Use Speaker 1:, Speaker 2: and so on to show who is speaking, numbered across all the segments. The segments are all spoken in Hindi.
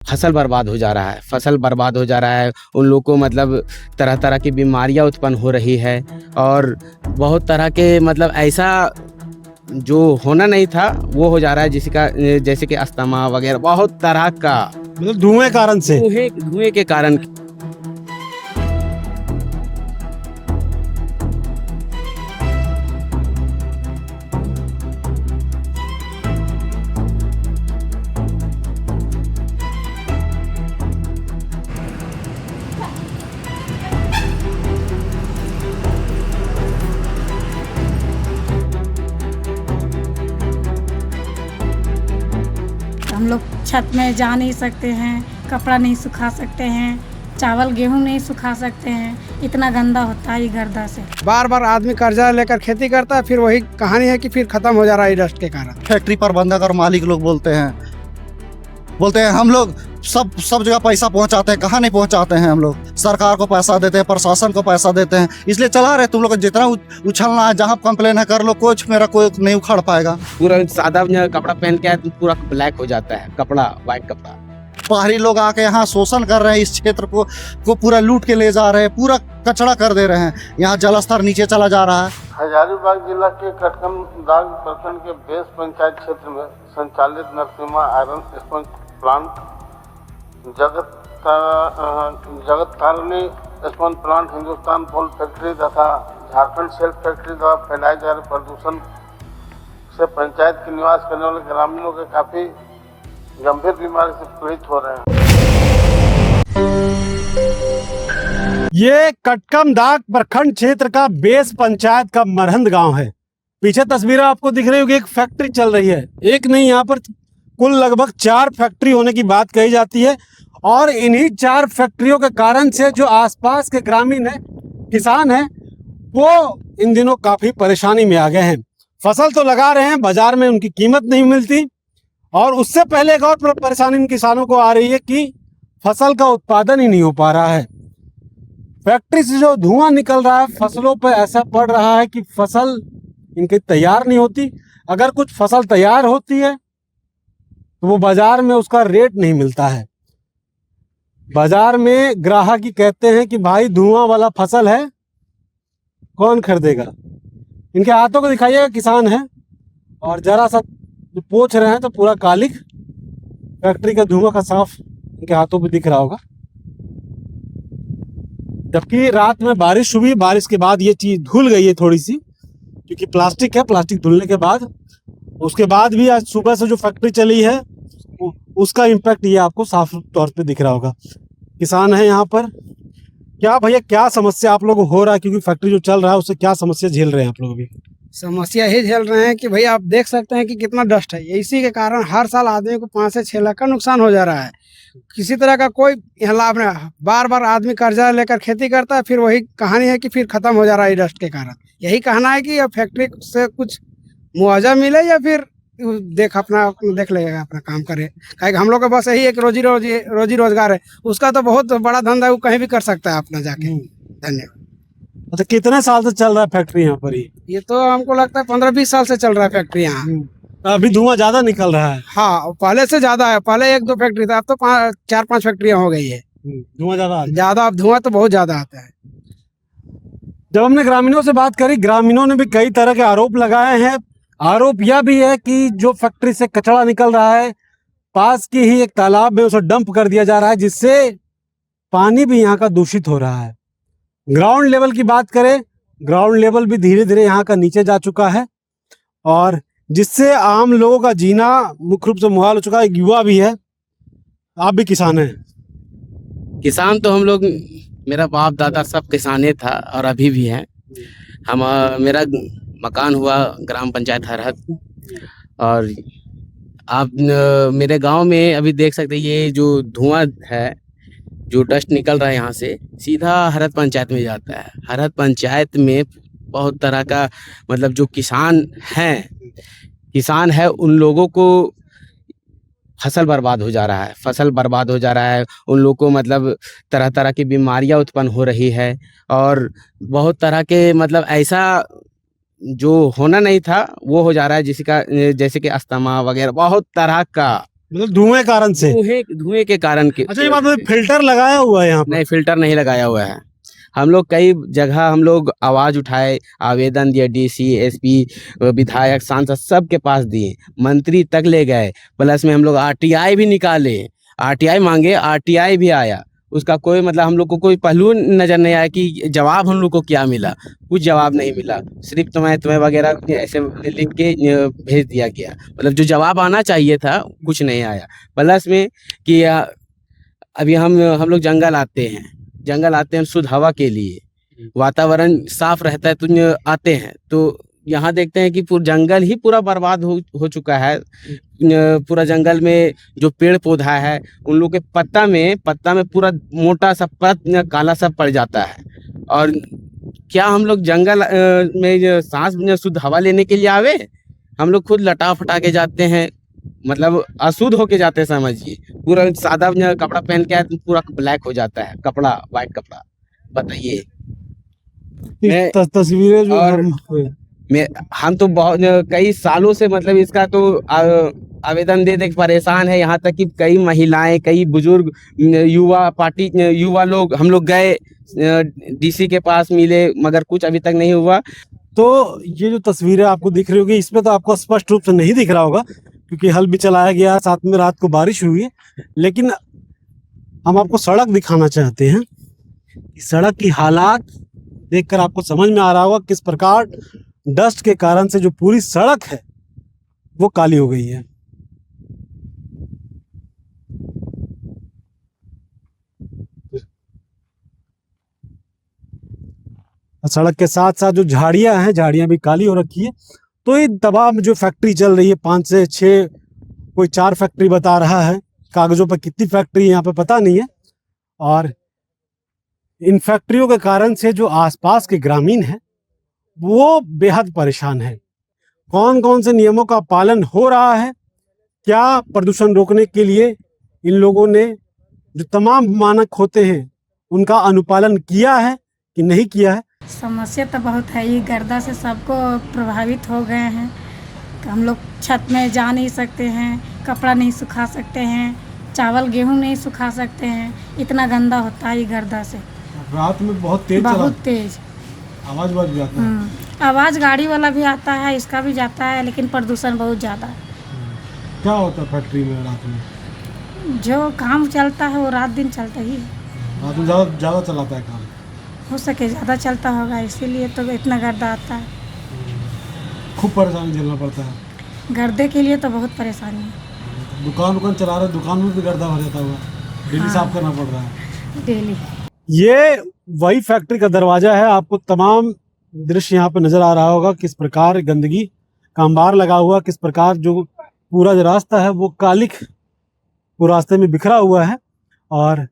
Speaker 1: फसल बर्बाद हो जा रहा है, फसल बर्बाद हो जा रहा है। उन लोगों को मतलब तरह तरह की बीमारियां उत्पन्न हो रही है और बहुत तरह के मतलब ऐसा जो होना नहीं था वो हो जा रहा है, जैसे कि अस्थमा वगैरह बहुत तरह का
Speaker 2: मतलब धुएं कारण से।
Speaker 1: धुएं के कारण।
Speaker 3: हम लोग छत में जा नहीं सकते हैं, कपड़ा नहीं सुखा सकते हैं, चावल गेहूं नहीं सुखा सकते हैं, इतना गंदा होता है ये गर्दा से।
Speaker 4: बार बार आदमी कर्जा लेकर खेती करता है, फिर वही कहानी है कि फिर खत्म हो जा रहा है डस्ट के कारण।
Speaker 5: फैक्ट्री प्रबंधक और मालिक लोग बोलते हैं हम लोग सब जगह पैसा पहुंचाते हैं, कहाँ नहीं पहुंचाते हैं। हम लोग सरकार को पैसा देते हैं, प्रशासन को पैसा देते हैं, इसलिए चला रहे। तुम लोग जितना उछलना है, जहाँ कंप्लेन है कर लो, कुछ मेरा कोई नहीं उखाड़ पाएगा।
Speaker 1: पूरा सादा कपड़ा पहन के आए तो पूरा ब्लैक हो जाता है कपड़ा, व्हाइट कपड़ा।
Speaker 5: बाहरी लोग आके यहाँ शोषण कर रहे हैं, इस क्षेत्र को पूरा लूट के ले जा रहे हैं, पूरा कचरा कर दे रहे हैं। यहाँ जलस्तर नीचे चला जा रहा है।
Speaker 6: हजारीबाग जिला के कटकमदाग प्रखंड के बेस पंचायत क्षेत्र में संचालित Narasimha iron sponge plant, Jagat Tarini sponge plant, Hindustan पोल फैक्ट्री तथा झारखंड सेल्फ फैक्ट्री द्वारा फैलाए जा रहे प्रदूषण से पंचायत के निवास करने वाले ग्रामीणों के काफी गंभीर बीमारी से पीड़ित हो रहे हैं।
Speaker 2: ये कटकमदाग प्रखंड क्षेत्र का बेस पंचायत का मरहंद गांव है। पीछे तस्वीरें आपको दिख रही होगी, एक फैक्ट्री चल रही है। एक नहीं, यहाँ पर कुल लगभग 4 फैक्ट्री होने की बात कही जाती है और इन्हीं 4 फैक्ट्रियों के कारण से जो आसपास के ग्रामीण है, किसान हैं, वो इन दिनों काफी परेशानी में आ गए हैं। फसल तो लगा रहे हैं, बाजार में उनकी कीमत नहीं मिलती और उससे पहले एक और परेशानी इन किसानों को आ रही है कि फसल का उत्पादन ही नहीं हो पा रहा है। फैक्ट्री से जो धुआं निकल रहा है, फसलों पर ऐसा पड़ रहा है कि फसल इनकी तैयार नहीं होती। अगर कुछ फसल तैयार होती है तो वो बाजार में उसका रेट नहीं मिलता है। बाजार में ग्राहक ही कहते हैं कि भाई धुआं वाला फसल है, कौन खरीदेगा। इनके हाथों को दिखाइएगा, किसान है और जरा सा जो पोंछ रहे हैं तो पूरा कालिक फैक्ट्री का धुआं का साफ इनके हाथों पे दिख रहा होगा। जबकि रात में बारिश हुई, बारिश के बाद ये चीज धुल गई है थोड़ी सी, क्योंकि प्लास्टिक है। प्लास्टिक धुलने के बाद उसके बाद भी आज सुबह से जो फैक्ट्री चली है उसका इम्पैक्ट ये आपको साफ तौर पे दिख रहा होगा। किसान है यहाँ पर। क्या भैया, क्या समस्या आप लोगों को हो रहा है? क्योंकि फैक्ट्री जो चल रहा है उससे क्या समस्या झेल रहे हैं आप लोग अभी?
Speaker 4: समस्या ही झेल रहे हैं कि भाई आप देख सकते हैं कि कितना डस्ट है। इसी के कारण हर साल आदमी को 5 से 6 लाख का नुकसान हो जा रहा है। किसी तरह का कोई यहाँ लाभ नहीं। बार बार आदमी कर्जा लेकर खेती करता है, फिर वही कहानी है कि फिर खत्म हो जा रहा है डस्ट के कारण। यही कहना है कि अब फैक्ट्री से कुछ मुआवजा मिले या फिर देख लेगा, अपना काम करे। कहे हम लोग का बस यही एक रोजी रोजगार है, उसका तो बहुत बड़ा धंधा है, वो कहीं भी कर सकता है अपना जाके। धन्यवाद।
Speaker 2: अच्छा, कितने साल से चल रहा है फैक्ट्री यहाँ पर?
Speaker 4: ये तो हमको लगता है 15-20 साल से चल रहा है फैक्ट्री यहाँ।
Speaker 2: अभी धुआं ज्यादा निकल रहा है?
Speaker 4: हाँ, पहले से ज्यादा है। पहले 1-2 फैक्ट्री था, अब तो 4-5 फैक्ट्रियां हो गई है।
Speaker 2: धुआं ज्यादा
Speaker 4: अब धुआं तो बहुत ज्यादा आता है।
Speaker 2: जब हमने ग्रामीणों से बात करी, ग्रामीणों ने भी कई तरह के आरोप लगाए हैं। आरोप यह भी है कि जो फैक्ट्री से कचरा निकल रहा है, पास की ही एक तालाब में उसे डंप कर दिया जा रहा है, जिससे पानी भी यहाँ का दूषित हो रहा है। ग्राउंड लेवल की बात करें, ग्राउंड लेवल भी धीरे धीरे यहाँ का नीचे जा चुका है और जिससे आम लोगों का जीना मुख्य रूप से मुहाल हो चुका है। एक युवा भी है, आप भी किसान हैं?
Speaker 1: किसान तो हम लोग, मेरा बाप दादा सब किसाने था और अभी भी है। मेरा मकान हुआ ग्राम पंचायत हरहत और आप मेरे गांव में अभी देख सकते हैं, ये जो धुआं है, जो डस्ट निकल रहा है यहाँ से सीधा हरहत पंचायत में जाता है। हरहत पंचायत में बहुत तरह का मतलब जो किसान है उन लोगों को फसल बर्बाद हो जा रहा है, फसल बर्बाद हो जा रहा है। उन लोगों को मतलब तरह तरह की बीमारियां उत्पन्न हो रही है और बहुत तरह के मतलब ऐसा जो होना नहीं था वो हो जा रहा है, जैसे कि अस्थमा वगैरह बहुत तरह का
Speaker 2: मतलब धुएं कारण से।
Speaker 1: धुएं के कारण के
Speaker 2: अच्छा, ये बात है, फिल्टर लगाया हुआ है यहाँ पर?
Speaker 1: नहीं, फिल्टर नहीं लगाया हुआ है। हम लोग कई जगह हम लोग आवाज उठाए, आवेदन दिए, डीसी, एसपी, विधायक, सांसद सबके पास दिए, मंत्री तक ले गए, प्लस में हम लोग आरटीआई भी निकाले, आरटीआई मांगे, आरटीआई भी आया, उसका कोई मतलब हम लोग को कोई पहलू नजर नहीं आया कि जवाब हम लोग को क्या मिला, कुछ जवाब नहीं मिला, सिर्फ तुम्हें वगैरह ऐसे लिख के भेज दिया गया, मतलब जो जवाब आना चाहिए था कुछ नहीं आया। प्लस में कि अभी हम लोग जंगल आते हैं शुद्ध हवा के लिए, वातावरण साफ रहता है तो आते हैं, तो यहाँ देखते हैं कि पूरा जंगल ही पूरा बर्बाद हो चुका है। पूरा जंगल में जो पेड़ पौधा है उन लोग के पत्ता में पूरा मोटा सा काला सा पड़ जाता है। और क्या हम लोग जंगल में सांस शुद्ध हवा लेने के लिए आवे? हम लोग खुद लटा फटा के जाते हैं, मतलब अशुद्ध होके जाते हैं, समझिए। पूरा सादा कपड़ा पहन के आए तो पूरा ब्लैक हो जाता है कपड़ा, व्हाइट कपड़ा। बताइए,
Speaker 2: तस्वीरें जो
Speaker 1: और हम तो बहुत कई सालों से मतलब इसका तो आवेदन दे के परेशान है। यहाँ तक कि कई महिलाएं, कई बुजुर्ग, युवा लोग, हम लोग गए डीसी के पास मिले, मगर कुछ अभी तक नहीं हुआ।
Speaker 2: तो ये जो तस्वीरें आपको दिख रही होगी, इसमें तो आपको स्पष्ट रूप से नहीं दिख रहा होगा क्योंकि हल भी चलाया गया, साथ में रात को बारिश हुई है, लेकिन हम आपको सड़क दिखाना चाहते हैं। सड़क की हालात देखकर आपको समझ में आ रहा होगा किस प्रकार डस्ट के कारण से जो पूरी सड़क है वो काली हो गई है। सड़क के साथ साथ जो झाड़ियां हैं, झाड़ियां भी काली हो रखी है। तो ये तमाम जो फैक्ट्री चल रही है, 5 से 6, कोई 4 फैक्ट्री बता रहा है, कागजों पर कितनी फैक्ट्री यहाँ पे पता नहीं है। और इन फैक्ट्रियों के कारण से जो आसपास के ग्रामीण हैं वो बेहद परेशान है। कौन कौन से नियमों का पालन हो रहा है, क्या प्रदूषण रोकने के लिए इन लोगों ने जो तमाम मानक होते हैं उनका अनुपालन किया है कि नहीं किया है?
Speaker 3: समस्या तो बहुत है, ये गर्दा से सबको प्रभावित हो गए हैं। हम लोग छत में जा नहीं सकते हैं, कपड़ा नहीं सुखा सकते हैं, चावल गेहूं नहीं सुखा सकते हैं, इतना गंदा होता है ये गर्दा से।
Speaker 2: रात में बहुत तेज आवाज भी आता है।
Speaker 3: आवाज़ गाड़ी वाला भी आता है, इसका भी जाता है, लेकिन प्रदूषण बहुत ज़्यादा है।
Speaker 2: क्या होता है फैक्ट्री में रात में?
Speaker 3: जो काम चलता है वो रात दिन चलता ही है।
Speaker 2: रात में ज़्यादा चलाता है काम,
Speaker 3: हो सके ज़्यादा चलता होगा, इसीलिए तो इतना गर्दा आता है।
Speaker 2: खूब परेशानी झेलना पड़ता है।
Speaker 3: गर्दे के लिए तो बहुत परेशानी है।
Speaker 2: दुकान चला रहे, दुकान में भी गर्दा भर जाता हुआ, डेली साफ करना पड़ रहा है।
Speaker 3: डेली।
Speaker 2: ये वही फैक्ट्री का दरवाजा है। आपको तमाम दृश्य यहाँ पे नजर आ रहा होगा, किस प्रकार गंदगी का अंबार लगा हुआ, किस प्रकार जो पूरा जो रास्ता है वो कालिक पूरा रास्ते में बिखरा हुआ है। और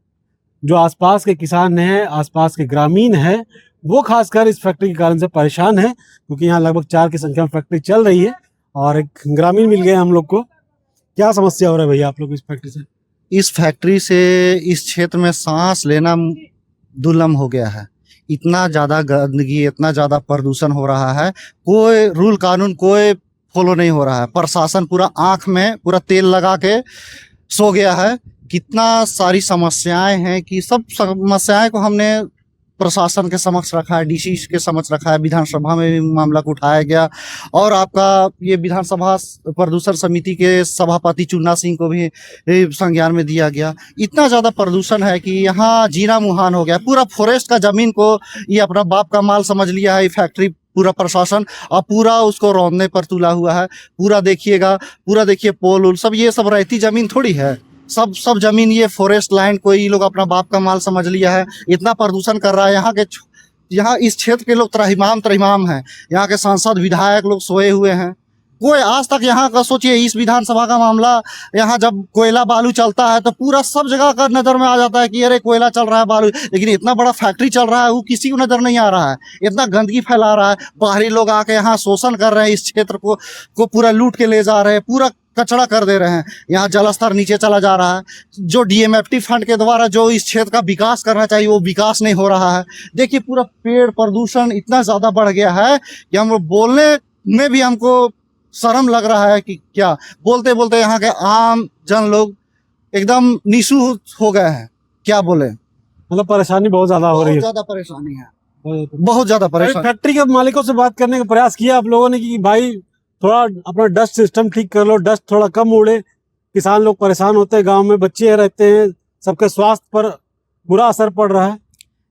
Speaker 2: जो आसपास के किसान हैं, आसपास के ग्रामीण हैं, वो खासकर इस फैक्ट्री के कारण से परेशान है, क्योंकि यहाँ लगभग 4 की संख्या में फैक्ट्री चल रही है। और एक ग्रामीण मिल गए हम लोग को। क्या समस्या हो रहा है भैया आप लोग इस फैक्ट्री से?
Speaker 5: इस फैक्ट्री से इस क्षेत्र में सांस लेना दुर्लभ हो गया है। इतना ज़्यादा गंदगी, इतना ज़्यादा प्रदूषण हो रहा है, कोई रूल कानून कोई फॉलो नहीं हो रहा है। प्रशासन पूरा आँख में पूरा तेल लगा के सो गया है। कितना सारी समस्याएं हैं कि सब समस्याएं को हमने प्रशासन के समक्ष रखा है, डीसी के समक्ष रखा है, विधानसभा में भी मामला को उठाया गया। और आपका ये विधानसभा प्रदूषण समिति के सभापति चुन्ना सिंह को भी संज्ञान में दिया गया। इतना ज़्यादा प्रदूषण है कि यहाँ जीना मुहान हो गया। पूरा फॉरेस्ट का ज़मीन को ये अपना बाप का माल समझ लिया है ये फैक्ट्री, पूरा प्रशासन, और पूरा उसको रौंदने पर तुला हुआ है। पूरा देखिएगा, पूरा देखिए पोल उल सब, ये सब रहती ज़मीन थोड़ी है। सब जमीन ये फॉरेस्ट लैंड को ये लोग अपना बाप का माल समझ लिया है। इतना प्रदूषण कर रहा है। यहाँ इस क्षेत्र के लोग त्रहिमाम हैं। यहाँ के सांसद विधायक लोग सोए हुए हैं। कोई आज तक यहाँ का, सोचिए इस विधानसभा का मामला, यहाँ जब कोयला बालू चलता है तो पूरा सब जगह का नजर में आ जाता है कि अरे कोयला चल रहा है, बालू, लेकिन इतना बड़ा फैक्ट्री चल रहा है वो किसी को नजर नहीं आ रहा है। इतना गंदगी फैला रहा है, बाहरी लोग आके यहाँ शोषण कर रहे हैं, इस क्षेत्र को पूरा लूट के ले जा रहे हैं, पूरा कचरा कर दे रहे हैं। यहाँ जलस्तर नीचे चला जा रहा है। जो डीएमएफटी फंड के द्वारा जो इस क्षेत्र का विकास करना चाहिए वो विकास नहीं हो रहा है। देखिए पूरा पेड़ प्रदूषण इतना ज़्यादा बढ़ गया है कि हम बोलने में भी हमको शर्म लग रहा है कि क्या बोलते बोलते यहाँ के आम जन लोग एकदम निशु हो गए हैं, क्या बोले।
Speaker 2: मतलब परेशानी बहुत ज्यादा हो रही
Speaker 5: बहुत
Speaker 2: है।
Speaker 5: ज्यादा परेशानी है, बहुत ज्यादा परेशानी।
Speaker 2: फैक्ट्री के मालिकों से बात करने का प्रयास किया आप लोगों ने कि भाई थोड़ा अपना डस्ट सिस्टम ठीक कर लो, डस्ट थोड़ा कम उड़े, किसान लोग परेशान होते हैं, गांव में बच्चे रहते हैं, सबके स्वास्थ्य पर बुरा असर पड़ रहा है।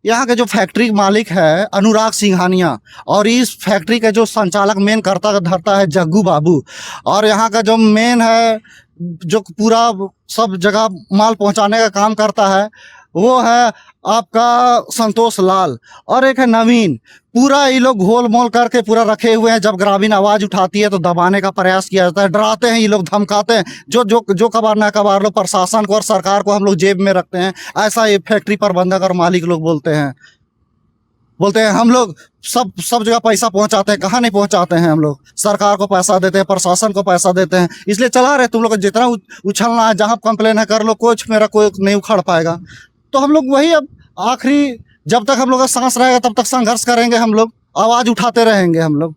Speaker 5: यहाँ के जो फैक्ट्री मालिक है अनुराग सिंघानिया, और इस फैक्ट्री के जो संचालक मेन करता धरता है जग्गू बाबू, और यहाँ का जो मेन है जो पूरा सब जगह माल पहुंचाने का काम करता है वो है आपका संतोष लाल, और एक है नवीन। पूरा ये लोग घोल मोल करके पूरा रखे हुए हैं। जब ग्रामीण आवाज उठाती है तो दबाने का प्रयास किया जाता है, डराते हैं ये लोग, धमकाते हैं। जो जो जो कबार ना कबार लोग प्रशासन को और सरकार को हम लोग जेब में रखते हैं, ऐसा ये फैक्ट्री प्रबंधक और मालिक लोग बोलते हैं हम लोग सब जगह पैसा पहुंचाते हैं। कहाँ नहीं पहुंचाते हैं हम लोग, सरकार को पैसा देते हैं, प्रशासन को पैसा देते हैं, इसलिए चला रहे। तुम लोग को जितना उछलना है, जहाँ कंप्लेन है कर लो, कुछ मेरा कोई नहीं उखड़ पाएगा। तो हम लोग वही अब आखिरी जब तक हम लोग का सांस रहेगा तब तक संघर्ष करेंगे, हम लोग आवाज उठाते रहेंगे हम लोग।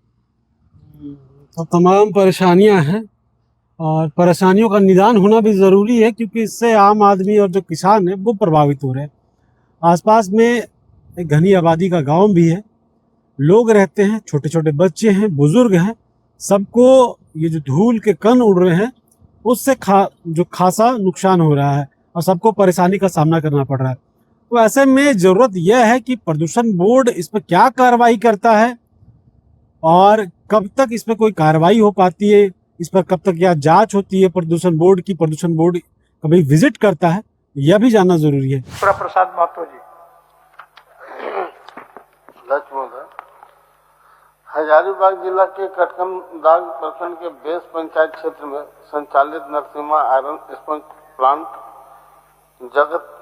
Speaker 2: तो तमाम परेशानियां हैं और परेशानियों का निदान होना भी ज़रूरी है, क्योंकि इससे आम आदमी और जो किसान है वो प्रभावित हो रहे हैं। आसपास में एक घनी आबादी का गांव भी है, लोग रहते हैं, छोटे छोटे बच्चे हैं, बुजुर्ग हैं, सबको ये जो धूल के कण उड़ रहे हैं उससे जो खासा नुकसान हो रहा है और सबको परेशानी का सामना करना पड़ रहा है। तो ऐसे में ज़रूरत यह है कि प्रदूषण बोर्ड इस पर क्या कार्रवाई करता है और कब तक इस पर कोई कार्रवाई हो पाती है, इस पर कब तक या जांच होती है प्रदूषण बोर्ड की, प्रदूषण बोर्ड कभी विजिट करता है, यह भी जानना जरूरी है।
Speaker 7: प्रसाद महतो जी।
Speaker 6: हजारीबाग जिला के कटकमदाग प्रखंड के बेस पंचायत क्षेत्र में संचालित Narasimha iron sponge plant, Jagat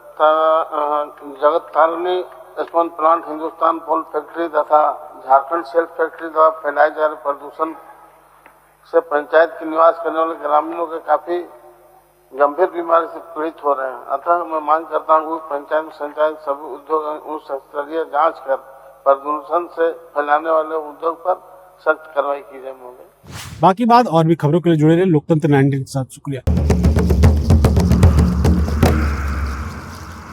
Speaker 6: Tarini sponge plant, Hindustan पोल फैक्ट्री तथा झारखंड सेल्फ फैक्ट्री द्वारा फैलाए जा रहे प्रदूषण से पंचायत के निवास करने वाले ग्रामीणों के काफी गंभीर बीमारी से पीड़ित हो रहे हैं। अतः मैं मांग करता हूँ पंचायत में संचालित सभी उद्योग उच्च स्तरीय जांच कर प्रदूषण से फैलाने वाले उद्योग पर सख्त कार्रवाई की जाए।
Speaker 2: बाकी बात और भी खबरों के लिए जुड़े रहे लोकतंत्र 19 के साथ। शुक्रिया।